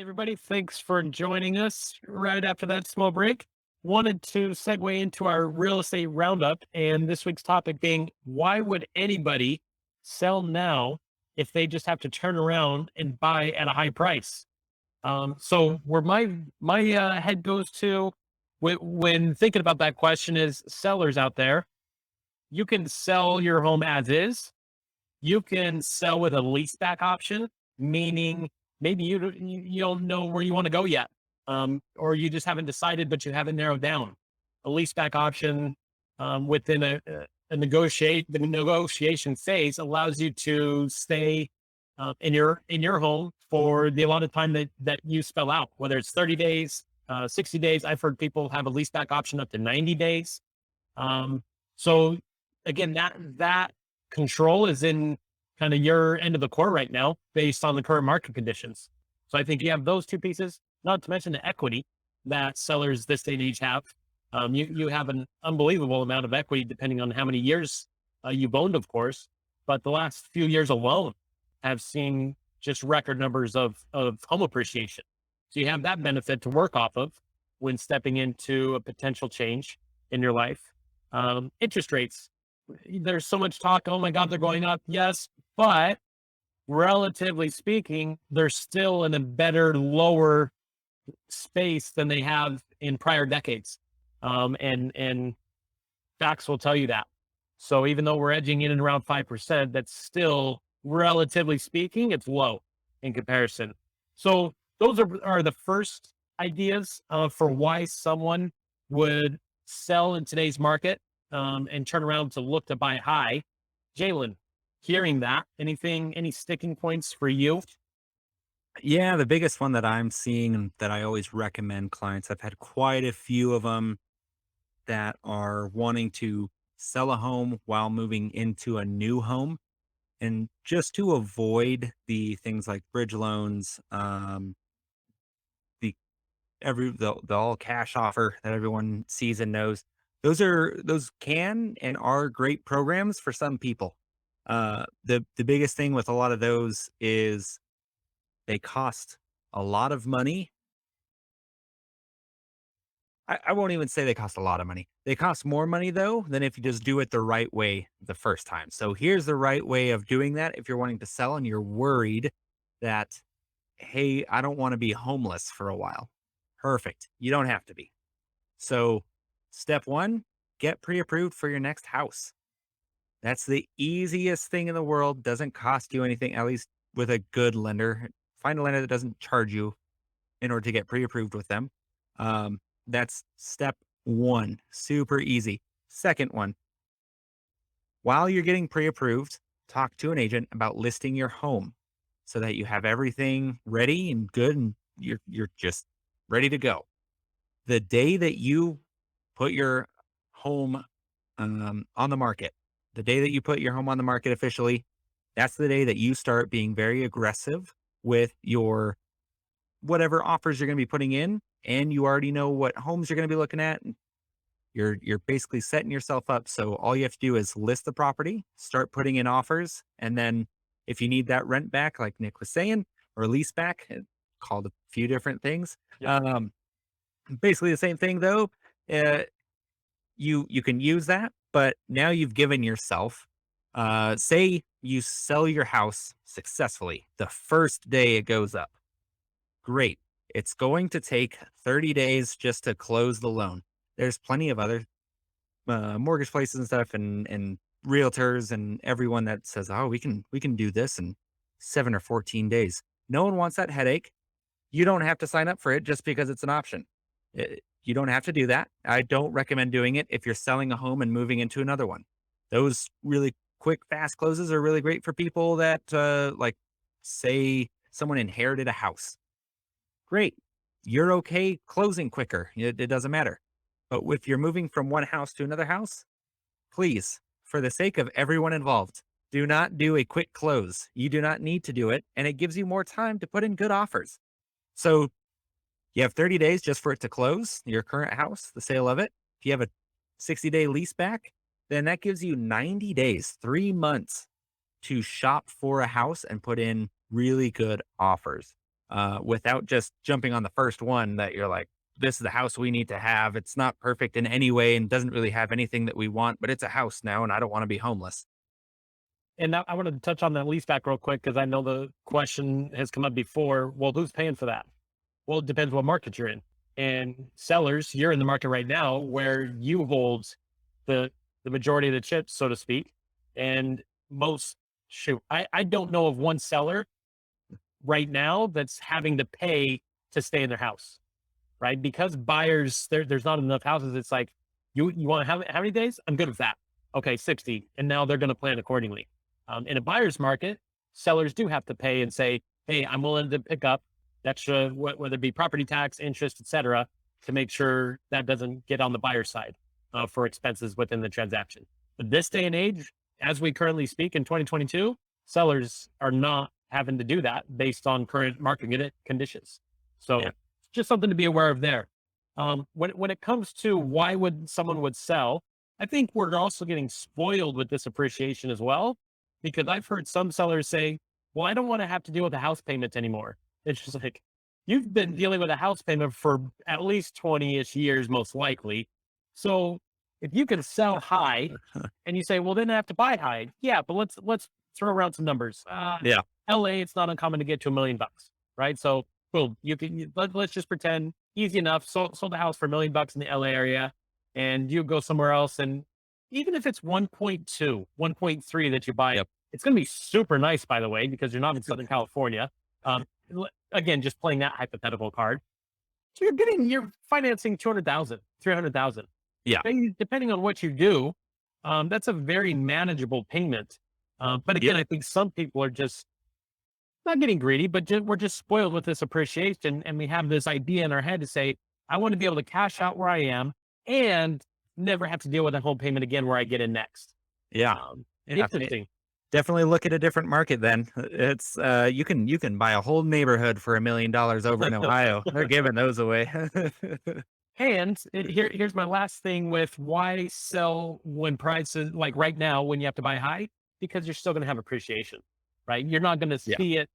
Hey, everybody. Thanks for joining us right after that small break. Wanted to segue into our real estate roundup, and this week's topic being why would anybody sell now if they just have to turn around and buy at a high price? So where my head goes to when thinking about that question is sellers out there. You can sell your home as is, you can sell with a lease back option, meaning maybe you don't know where you want to go yet, or you just haven't decided, but you haven't narrowed down. A lease back option within the negotiation phase allows you to stay in your home for the allotted time that you spell out, whether it's 30 days, 60 days. I've heard people have a lease back option up to 90 days. Um, so again, that control is in kind of your end of the court right now based on the current market conditions. So I think you have those two pieces, not to mention the equity that sellers this day and age have. You have an unbelievable amount of equity depending on how many years you've owned, of course. But the last few years alone have seen just record numbers of home appreciation. So you have that benefit to work off of when stepping into a potential change in your life. Interest rates, there's so much talk. Oh my God, they're going up. Yes, but relatively speaking, they're still in a better, lower space than they have in prior decades. And facts will tell you that. So even though we're edging in and around 5%, that's still, relatively speaking, it's low in comparison. So those are the first ideas for why someone would sell in today's market and turn around to look to buy high. Jalen, hearing that, any sticking points for you? Yeah, the biggest one that I'm seeing and that I always recommend clients, I've had quite a few of them that are wanting to sell a home while moving into a new home. And just to avoid the things like bridge loans, the the all cash offer that everyone sees and knows, those can and are great programs for some people. The biggest thing with a lot of those is they cost a lot of money. I won't even say they cost a lot of money. They cost more money though than if you just do it the right way the first time. So here's the right way of doing that. If you're wanting to sell and you're worried that, hey, I don't want to be homeless for a while. Perfect. You don't have to be. So step one, get pre-approved for your next house. That's the easiest thing in the world. Doesn't cost you anything, at least with a good lender. Find a lender that doesn't charge you in order to get pre-approved with them. That's step one. Super easy. Second one, while you're getting pre-approved, talk to an agent about listing your home so that you have everything ready and good and you're just ready to go. The day that you put your home on the market, the day that you put your home on the market officially, that's the day that you start being very aggressive with your whatever offers you're going to be putting in, and you already know what homes you're going to be looking at. And you're basically setting yourself up. So all you have to do is list the property, start putting in offers, and then if you need that rent back, like Nick was saying, or lease back, called a few different things. Yep. Um, Basically the same thing though. Uh, you can use that, but now you've given yourself. Say you sell your house successfully the first day it goes up. Great. It's going to take 30 days just to close the loan. There's plenty of other mortgage places and stuff and realtors and everyone that says, "Oh, we can do this in 7 or 14 days." No one wants that headache. You don't have to sign up for it just because it's an option. You don't have to do that. I don't recommend doing it if you're selling a home and moving into another one. Those really quick, fast closes are really great for people that, like, say someone inherited a house. Great. You're okay closing quicker. It doesn't matter. But if you're moving from one house to another house, please, for the sake of everyone involved, do not do a quick close. You do not need to do it. And it gives you more time to put in good offers. So you have 30 days just for it to close your current house, the sale of it. If you have a 60-day lease back, then that gives you 90 days, 3 months to shop for a house and put in really good offers. without just jumping on the first one that you're like, this is the house we need to have. It's not perfect in any way and doesn't really have anything that we want, but it's a house now and I don't want to be homeless. And now I wanted to touch on that lease back real quick because I know the question has come up before. Well, who's paying for that? Well, it depends what market you're in. And sellers, you're in the market right now where you hold the majority of the chips, so to speak. And most I don't know of one seller right now that's having to pay to stay in their house, right? Because buyers, there's not enough houses. It's like, you want to have how many days? I'm good with that. Okay, 60. And now they're going to plan accordingly. In a buyer's market, sellers do have to pay and say, hey, I'm willing to pick up extra, whether it be property tax, interest, et cetera, to make sure that doesn't get on the buyer side for expenses within the transaction. But this day and age, as we currently speak in 2022, sellers are not having to do that based on current market conditions. So Yeah. just something to be aware of there. When it comes to why would someone would sell, I think we're also getting spoiled with this appreciation as well, because I've heard some sellers say, well, I don't want to have to deal with a house payment anymore. It's just like, you've been dealing with a house payment for at least 20-ish years, most likely. So if you can sell high and you say, well, then I have to buy high. Yeah, but let's throw around some numbers. Yeah. LA, it's not uncommon to get to $1 million, right? So boom, let's just pretend easy enough. Sold the house for $1 million in the LA area, and you go somewhere else, and even if it's 1.2, 1.3 that you buy, Yep. it's going to be super nice, by the way, because you're not in Southern California. Again, just playing that hypothetical card. So you're financing 200,000, 300,000. Yeah. Depending on what you do, that's a very manageable payment. But again, I think some people are just not getting greedy, but we're just spoiled with this appreciation. And we have this idea in our head to say, I want to be able to cash out where I am and never have to deal with a home payment again where I get in next. Yeah. Yeah. Interesting. Definitely look at a different market then. It's you can buy a whole neighborhood for $1 million over in Ohio. They're giving those away. And here's my last thing with why sell when prices like right now when you have to buy high, because you're still going to have appreciation, right? You're not going to Yeah. see it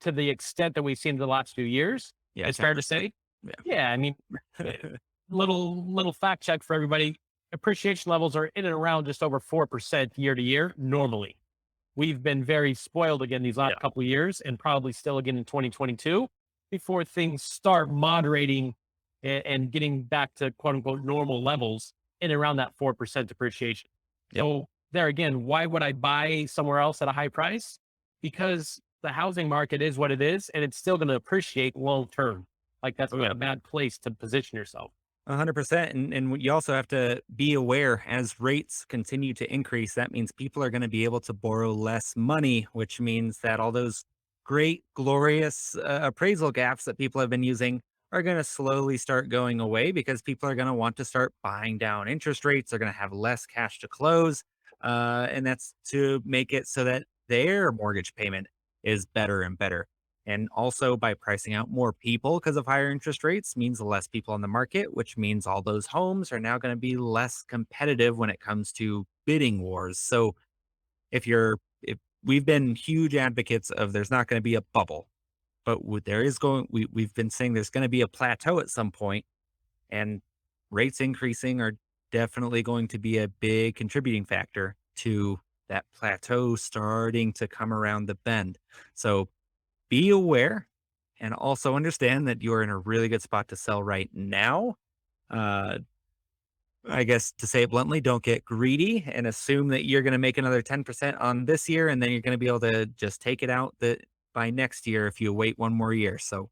to the extent that we've seen in the last few years. Yeah, It's fair to say. Yeah. Yeah, I mean, little fact check for everybody. Appreciation levels are in and around just over 4% year to year normally. We've been very spoiled again these last Yeah. couple of years and probably still again in 2022 before things start moderating and getting back to quote unquote normal levels in around that 4% depreciation. Yep. So there again, why would I buy somewhere else at a high price? Because the housing market is what it is and it's still going to appreciate long term. Like that's not a bad place to position yourself. 100%. And you also have to be aware as rates continue to increase, that means people are going to be able to borrow less money, which means that all those great, glorious appraisal gaps that people have been using are going to slowly start going away because people are going to want to start buying down interest rates. They're going to have less cash to close. And that's to make it so that their mortgage payment is better and better. And also by pricing out more people because of higher interest rates means less people on the market, which means all those homes are now going to be less competitive when it comes to bidding wars. So if we've been huge advocates of there's not going to be a bubble, but we've been saying there's going to be a plateau at some point, and rates increasing are definitely going to be a big contributing factor to that plateau starting to come around the bend. So be aware and also understand that you're in a really good spot to sell right now. Uh, I guess to say it bluntly, don't get greedy and assume that you're going to make another 10% on this year and then you're going to be able to just take it out by next year if you wait one more year. So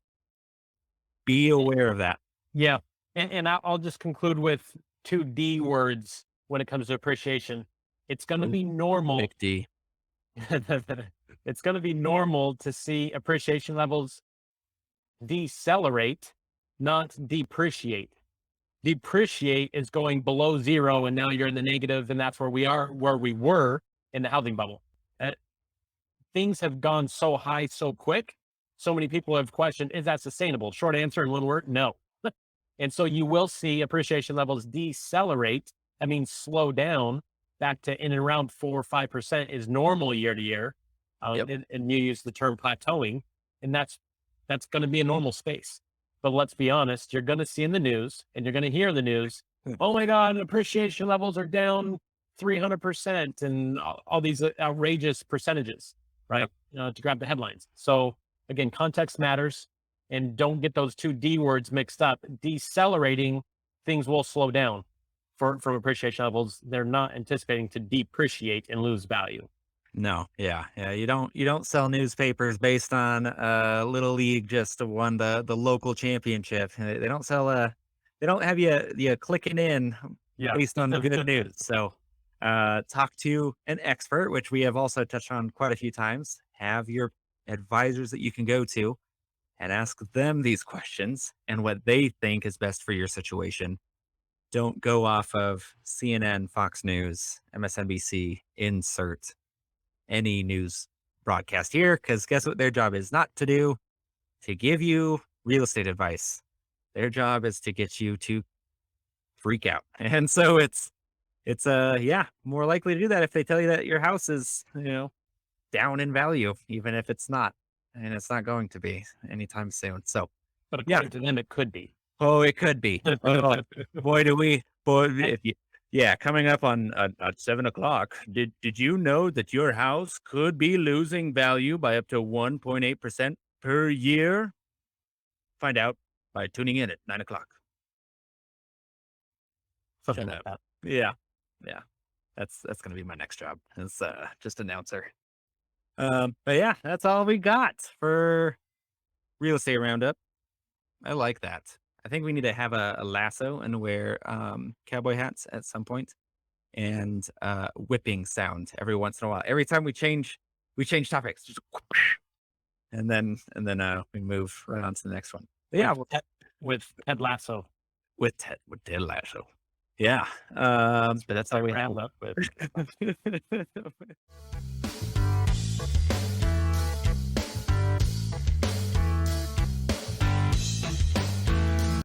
be aware of that. Yeah. And I'll just conclude with two D words when it comes to appreciation. It's going to be normal. Big D. It's going to be normal to see appreciation levels decelerate, not depreciate. Depreciate is going below zero, and now you're in the negative, and that's where we were in the housing bubble. Things have gone so high so quick. So many people have questioned, is that sustainable? Short answer in one word, no. And so you will see appreciation levels decelerate. I mean, slow down back to in and around 4 or 5% is normal year to year. Yep. And you use the term plateauing, and that's That's going to be a normal space. But let's be honest, you're going to see in the news and you're going to hear in the news, oh my God, appreciation levels are down 300% and all these outrageous percentages, right? To grab the headlines. So again, context matters, and don't get those two D words mixed up. Decelerating, things will slow down from appreciation levels. They're not anticipating to depreciate and lose value. No, yeah, yeah. You don't sell newspapers based on little league just won the local championship. They don't sell they don't have you clicking in Yeah. based on the good news. So talk to an expert, which we have also touched on quite a few times. Have your advisors that you can go to and ask them these questions and what they think is best for your situation. Don't go off of CNN, Fox News, MSNBC, insert any news broadcast here, because guess what their job is not to do? To give you real estate advice. Their job is to get you to freak out. And so it's yeah, more likely to do that if they tell you that your house is, down in value, even if it's not. And it's not going to be anytime soon. So But yeah. according to them, it could be. Oh, it could be. Oh, boy, yeah, coming up on at 7 o'clock. Did you know that your house could be losing value by up to 1.8% per year? Find out by tuning in at 9 o'clock. Something Shut like up. that. Yeah, yeah. That's gonna be my next job. It's just announcer. But yeah, that's all we got for real estate roundup. I like that. I think we need to have a lasso and wear cowboy hats at some point, and whipping sound every once in a while. Every time we change topics, just and then we move right on to the next one. But yeah, With Ted Lasso. with Ted Lasso. Yeah, but that's all we have. Roundup with.